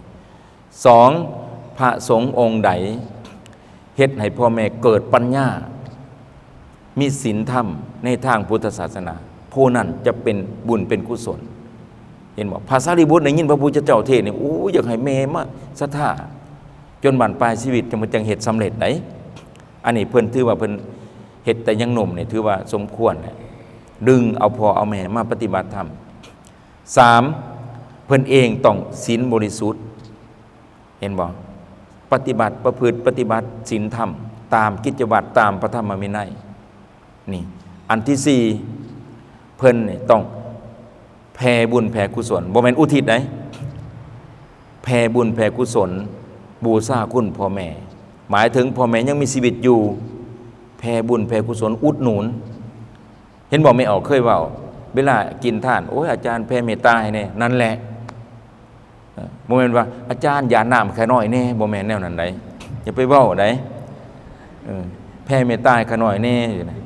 สองพระสงฆ์องค์ใดเฮ็ดให้พ่อแม่เกิดปัญญามีศีลธรรมในทางพุทธศาสนาผู้นั้นจะเป็นบุญเป็นกุศลเห็นบอกพระสารีบุตรได้ยินพระพุทธเจ้าเทศน์นี่โอ้อยากให้แม่มาศรัทธาจนบั้นปลายชีวิตจะมันจังเฮ็ดสำเร็จได้อันนี้เพิ่นถือว่าเพิ่น เฮ็ดแต่ยังหนุ่มเนี่ยถือว่าสมควรดึงเอาพ่อเอาแม่มาปฏิบัติธรรม 3. เพิ่นเองต้องศีลบริสุทธิ์เห็นบ่ปฏิบัติประพฤติปฏิบัติศีลธรรมตามกิจวัตรตามพระธรรมวินัยนี่อันที่ 4เพิ่นนี่ต้องแผ่บุญแผ่กุศลบ่แม่นอุทิศได้แผ่บุญแผ่กุศลบูชาคุณพ่อแม่หมายถึงพ่อแม่ยังมีชีวิตอยู่แผ่บุญแผ่กุศลอุดหนุนเห็นบอกไม่ออกเคยเว้าเวลากินทานโอ้ยอาจารย์แผ่เมตตาให้แน่นั่นแหละบ่แม่นว่าอาจารย์อย่าน้ำแค่น้อยแน่บ่แม่นแนวนั้นใดอย่าไปเว้าได้แผ่เมตตาให้แค่น้อยแน่อยู่นะ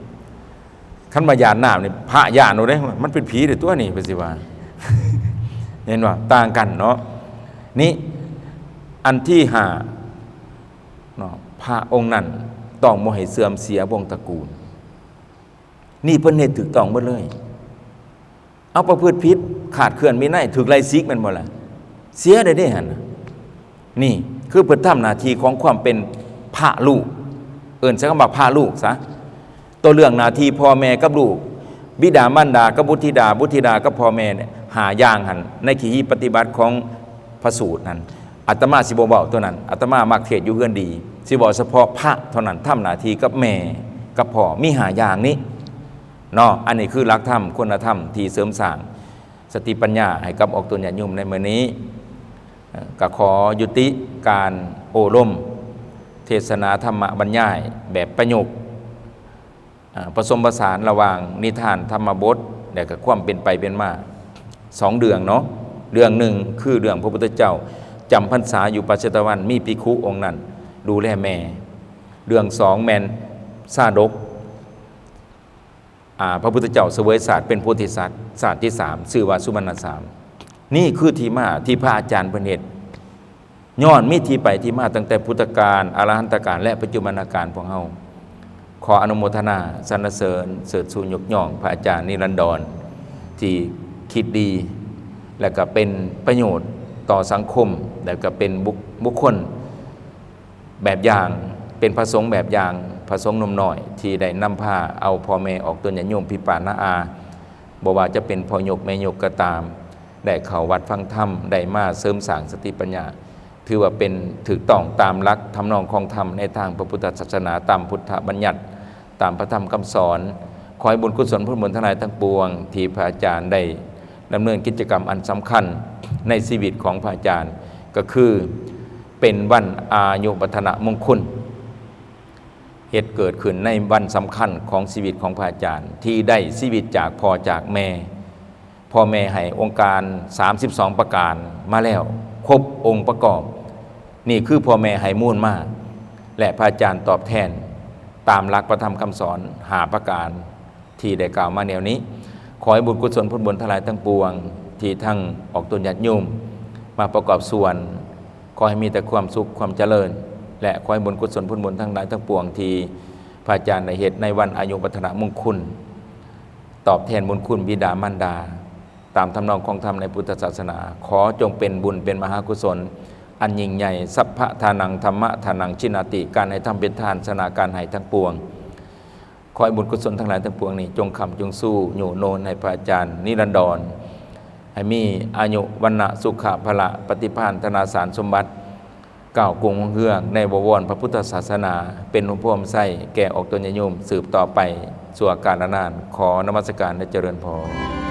คันว่าอย่าน้ำนี่พระย่านโนเด้มันเป็นผีเด้ตัวนี้ไปสิว่า เห็นว่าต่างกันเนาะนี่อันที่5เนาะพระองค์นั้นต้องบ่ให้เสื่อมเสียวงศ์ตระกูลนี่เพิ่นเฮ็ดถูกต้องหมดเลยเอาประพฤติผิดขาดเคลื่อนวินัยถูกไล่ซิกแม่นบ่ล่ะเสียได้หั่นนี่คือเพิ่นทำหน้าที่ของความเป็นพระลูกเอิ้นซะคำว่าพระลูกซะตัวเรื่องหน้าที่พ่อแม่กับลูกบิดามารดากับบุตรธิดาบุตรธิดากับพ่อแม่เนี่ยหาอย่างหั่นในขีปฏิบัติของพระสูตรนั้นอาตมาสิบ่เว้าตัวนั้นอาตมามักเทศน์อยู่เฮือนดีสิบอกเฉพาะพระเท่านั้นทำหน้าที่กับแม่กับพ่อมีหาอย่างนี้เนาะอันนี้คือหลักธรรมคุณธรรมที่เสริมสร้างสติปัญญาให้กับออกตัวญาติโยมในมื้อนี้ก็ขอยุติการโอรมเทศนาธรรมบรรยายแบบประโยคผสมผสานระหว่างนิทานธรรมบทและก็ความเป็นไปเป็นมา2เรื่องเนาะเรื่องหนึ่งคือเรื่องพระพุทธเจ้าจำพรรษาอยู่ปัจจตวันมีภิกขุองค์นั้นดูแลแม่เรื่อง2แมนซาดกพระพุทธเจ้าเสวยศาสตร์เป็นโพธิสัตว์ศาสตร์ที่3ชื่อว่าสุวรรณสามนี่คือที่มาที่พระอาจารย์เพิ่นเฮ็ดย้อนมีที่ไปที่มาตั้งแต่พุทธกาลอรหันตกาลและปัจจุบันกาลของเฮาขออนุโมทนาสรรเสริญเสริฐสูงยกย่องพระอาจารย์นิรันดรที่คิดดีและก็เป็นประโยชน์ต่อสังคมและก็เป็นบุคคลแบบอย่างเป็นพระสงฆ์แบบอย่างพระสงฆ์หนุ่มน้อยที่ได้นำพาเอาพ่อแม่ออกตัวญาติโยมพิปานาอาบ่ว่าจะเป็นพ่อยกแม่ยกก็ตามได้เข้าวัดฟังธรรมได้มาเสริมสร้างสติปัญญาถือว่าเป็นถูกต้องตามหลักทำนองของธรรมในทางพระพุทธศาสนาตามพุทธบัญญัติตามพระธรรมคำสอนขอให้บุญกุศลผลบุญทั้งหลายทั้งปวงที่พระอาจารย์ได้ดำเนินกิจกรรมอันสำคัญในชีวิตของพระอาจารย์ก็คือเป็นวันอายุวัฒนมงคลเหตุเกิดขึ้นในวันสำคัญของชีวิตของพระอาจารย์ที่ได้ชีวิตจากพ่อจากแม่พ่อแม่ให้องค์การ32ประการมาแล้วครบองค์ประกอบนี่คือพ่อแม่ให้มูลมากและพระอาจารย์ตอบแทนตามหลักพระธรรมคำสอน5ประการที่ได้กล่าวมาแนวนี้ขอให้บุญกุศลผลบุญทั้งหลายทั้งปวงที่ทั้งออกตนญาติโยมมาประกอบส่วนขอให้มีแต่ความสุขความเจริญและขอให้บุญกุศลผลบุญทั้งหลายทั้งปวงที่พระอาจารย์ได้เฮ็ดในวันอายุวัฒนมงคลตอบแทนบุญคุณบิดามารดาตามทำนองของธรรมในพุทธศาสนาขอจงเป็นบุญเป็นมหากุศลอันยิ่งใหญ่สัพพะทานังธรรมะทานังชินาติการให้ทำเป็นทานสนาการให้ทั้งปวงขอให้บุญกุศลทั้งหลายทั้งปวงนี้จงคำจงสู้อยู่โนนให้พระอาจารย์นิรันดรให้มีอายุวันนะสุขะพละปฏิภาณธนาสารสมบัติก้าวกรุงเฮืองในบวรพระพุทธศาสนาเป็นหลวงพ่อมไส้แก่ออกตนญาติโยมสืบต่อไปสู่กาลนานขอนมัสการและเจริญพร